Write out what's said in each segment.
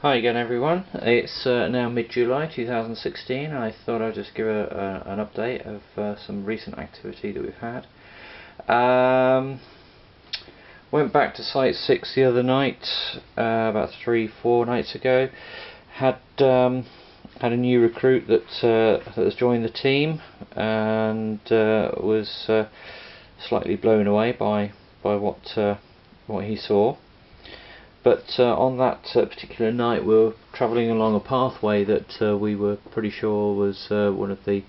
Hi again everyone, it's now mid-July 2016. I thought I'd just give an update of some recent activity that we've had. Went back to Site 6 the other night, about 3-4 nights ago. Had a new recruit that has joined the team and was slightly blown away by what he saw. But on that particular night we were travelling along a pathway that we were pretty sure was one of the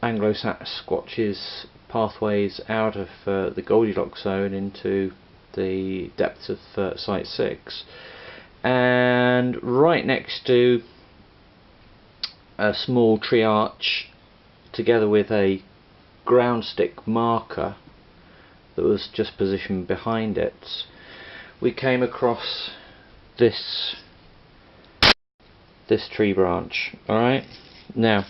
Anglosasquatch's pathways out of the Goldilocks zone into the depths of Site 6. And right next to a small tree arch, together with a ground stick marker that was just positioned behind it, we came across this tree branch. Alright, now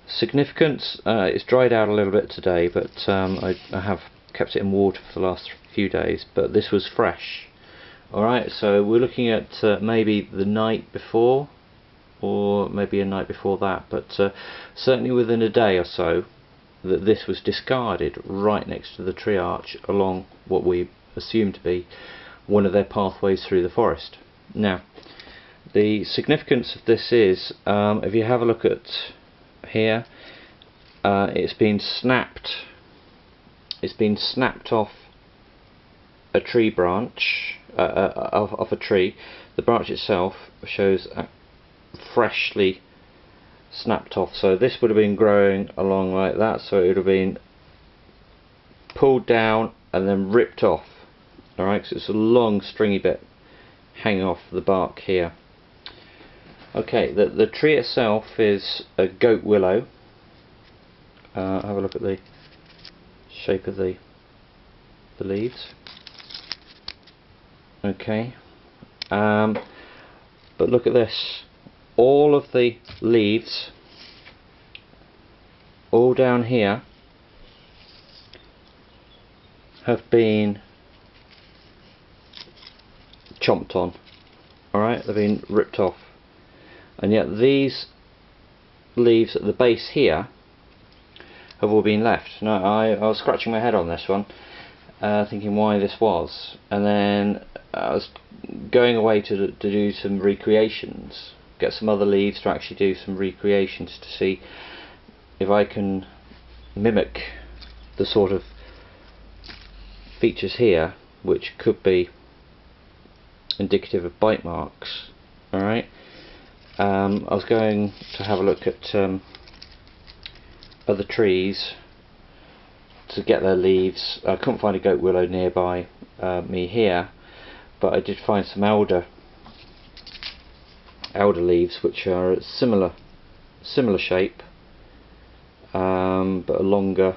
significance, it's dried out a little bit today, but I have kept it in water for the last few days, but this was fresh. Alright, so we're looking at maybe the night before, or maybe a night before that, but certainly within a day or so that this was discarded right next to the tree arch along what we assume to be one of their pathways through the forest. Now, the significance of this is, if you have a look at here, it's been snapped off a tree branch, off a tree. The branch itself shows freshly snapped off, so this would have been growing along like that, so it would have been pulled down and then ripped off. Alright, so it's a long stringy bit hanging off the bark here. Okay, the tree itself is a goat willow. Have a look at the shape of the leaves. Okay, but look at this. All of the leaves, all down here, have been chomped on. Alright, they've been ripped off, and yet these leaves at the base here have all been left. Now I was scratching my head on this one, thinking why this was, and then I was going away to do some recreations, get some other leaves to actually do some recreations to see if I can mimic the sort of features here which could be indicative of bite marks. Alright, I was going to have a look at other trees to get their leaves. I couldn't find a goat willow nearby me here, but I did find some elder leaves which are a similar shape, but a longer.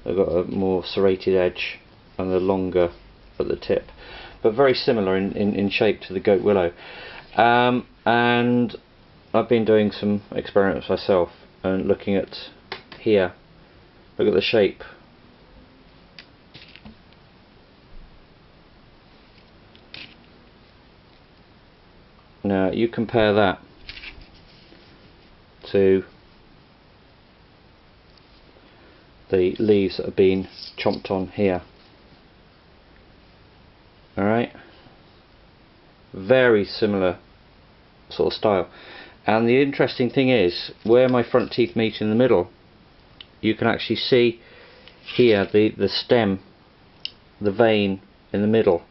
They've got a more serrated edge and they're longer at the tip, but very similar in shape to the goat willow. And I've been doing some experiments myself and looking at here. Look at the shape. Now you compare that to the leaves that have been chomped on here. Alright, very similar sort of style. And the interesting thing is, where my front teeth meet in the middle, you can actually see here the stem, the vein in the middle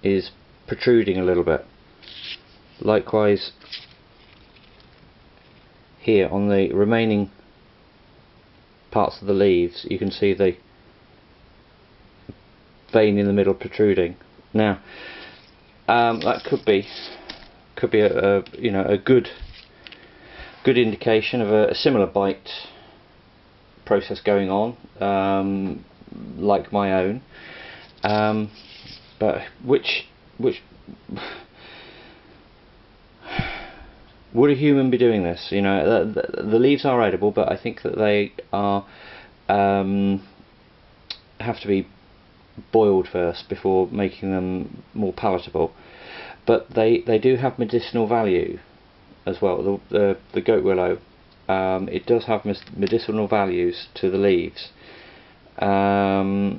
is protruding a little bit. Likewise here on the remaining parts of the leaves, you can see the vein in the middle protruding. Now that could be a you know, a good indication of a similar bite process going on, like my own, but which would a human be doing this? You know, the leaves are edible, but I think that they are have to be boiled first before making them more palatable. but they do have medicinal value as well. The goat willow, it does have medicinal values to the leaves. The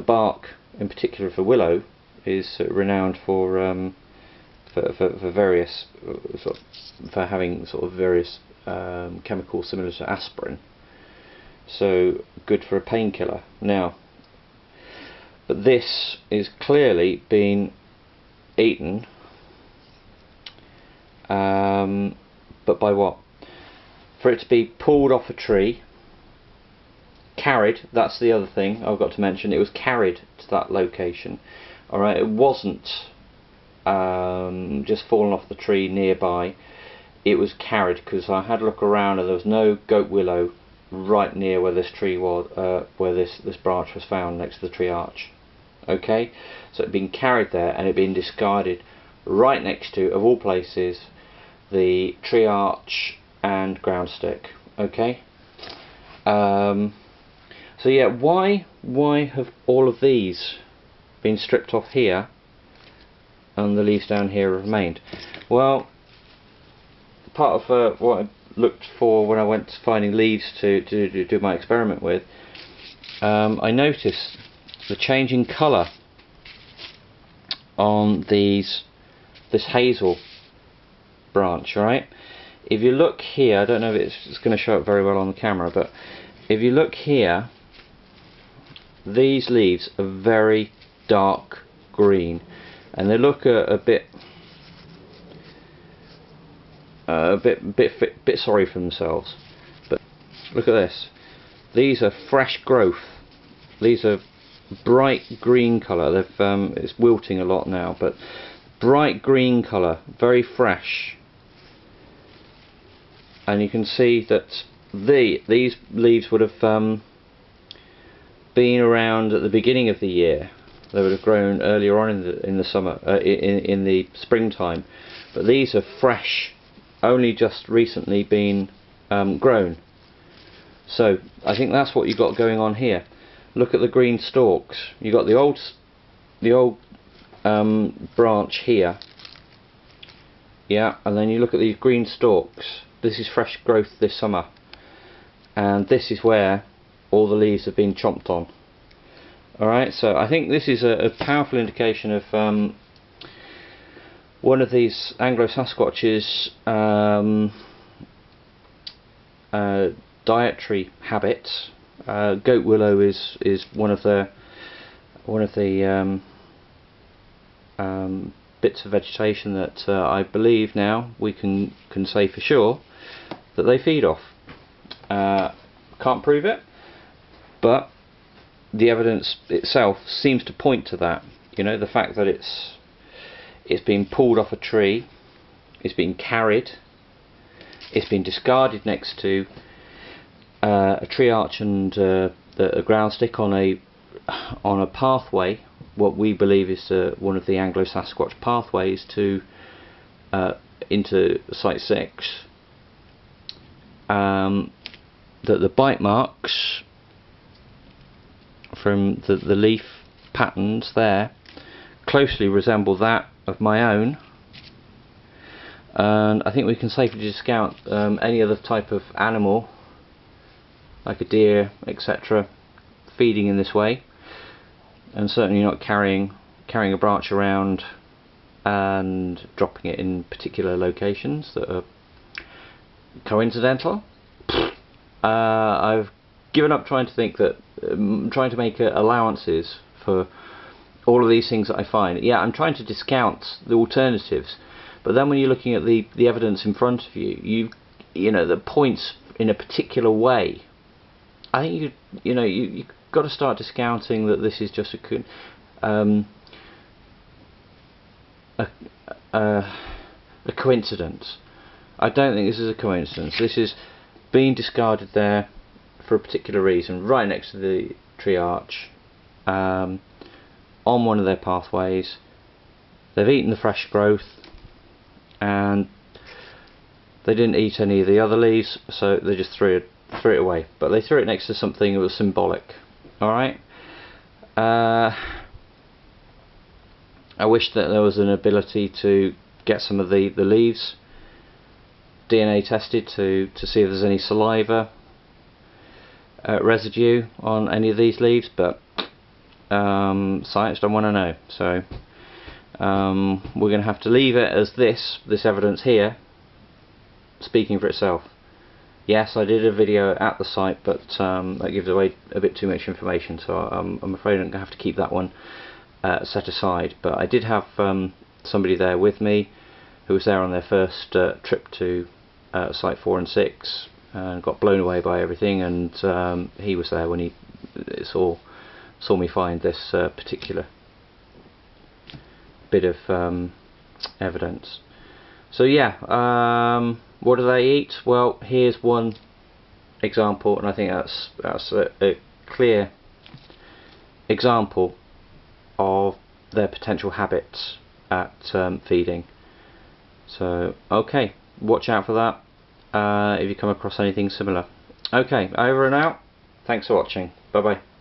bark, in particular for willow, is renowned for various for having sort of various chemicals similar to aspirin. So good for a painkiller. Now, but this is clearly being eaten, but by what? For it to be pulled off a tree, carried, that's the other thing I've got to mention. It was carried to that location. Alright, it wasn't just fallen off the tree nearby. It was carried, because I had a look around and there was no goat willow right near where this tree was, where this branch was found next to the tree arch. Okay, so it had been carried there and it had been discarded right next to, of all places, the tree arch and ground stick. Okay, so yeah, why have all of these been stripped off here and the leaves down here have remained? Well, part of what I looked for when I went finding leaves to do my experiment with, I noticed the change in colour on this hazel branch. Right, if you look here, I don't know if it's going to show up very well on the camera, but if you look here, these leaves are very dark green and they look a bit sorry for themselves. But look at this, these are fresh growth, these are bright green colour. It's wilting a lot now, but bright green colour, very fresh. And you can see that these leaves would have been around at the beginning of the year. They would have grown earlier on in the summer, in the springtime. But these are fresh, only just recently been grown. So I think that's what you've got going on here. Look at the green stalks. You've got the old branch here, yeah, and then you look at these green stalks. This is fresh growth this summer, and this is where all the leaves have been chomped on. Alright, so I think this is a powerful indication of one of these Anglosasquatch's dietary habits. Goat willow is one of the bits of vegetation that I believe now we can say for sure that they feed off. Can't prove it, but the evidence itself seems to point to that. You know, the fact that it's been pulled off a tree, it's been carried, it's been discarded next to a tree arch and a ground stick on a pathway, what we believe is one of the Anglosasquatch pathways to into Site 6. That the bite marks from the leaf patterns there closely resemble that of my own, and I think we can safely discount any other type of animal like a deer, etc., feeding in this way, and certainly not carrying a branch around and dropping it in particular locations that are coincidental. I've given up trying to think that, trying to make allowances for all of these things that I find. Yeah, I'm trying to discount the alternatives, but then when you're looking at the evidence in front of you, you know, that points in a particular way, I think you've got to start discounting that this is just a coincidence. I don't think this is a coincidence. This is being discarded there for a particular reason, right next to the tree arch, on one of their pathways. They've eaten the fresh growth, and they didn't eat any of the other leaves, so they just threw it away. But they threw it next to something that was symbolic. Alright? I wish that there was an ability to get some of the leaves DNA tested to see if there's any saliva residue on any of these leaves, but science don't want to know. So we're going to have to leave it as this evidence here speaking for itself. Yes, I did a video at the site, but that gives away a bit too much information, so I'm afraid I'm going to have to keep that one set aside. But I did have somebody there with me who was there on their first trip to site 4 and 6 and got blown away by everything, and he was there when he saw me find this particular bit of evidence. So yeah, what do they eat? Well, here's one example, and I think that's a clear example of their potential habits at feeding. So okay, watch out for that if you come across anything similar. Okay, over and out. Thanks for watching. Bye bye.